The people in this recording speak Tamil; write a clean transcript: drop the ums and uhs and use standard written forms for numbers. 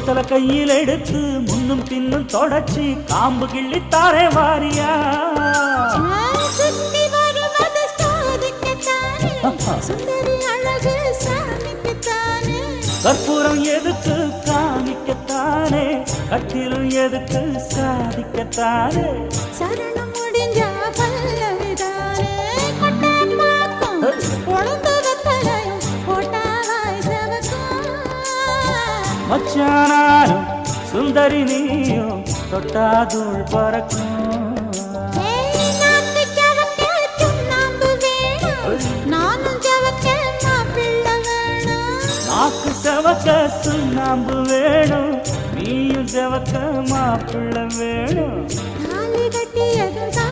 பித்தளை கையில் எடுத்து முன்னும் பின்னும் தொடச்சி காம்பு கிள்ளித்தாரே வாரியா சுத்தி வருவது சாதிக்கத்தானே சுந்தரி அழகு சாமிக்கத்தானே கற்பூரம் எதுக்கு காமிக்கத்தானே கட்டிலும் எதுக்கு சாதிக்கத்தானே சரணம் முடிஞ்ச பல்லவிதானே கொட்டாப்பாக்கும் உழந்து வெத்தலையும் போட்டாவாய் செவக்கும் மச்சானாரும் சுந்தரி நீயும் தொட்டாதூள் பறக்கும் நாக்கு செவக்க சுண்ணாம்பு வேணும் நீயும் செவக்க மாப்பிள்ளை வேணும்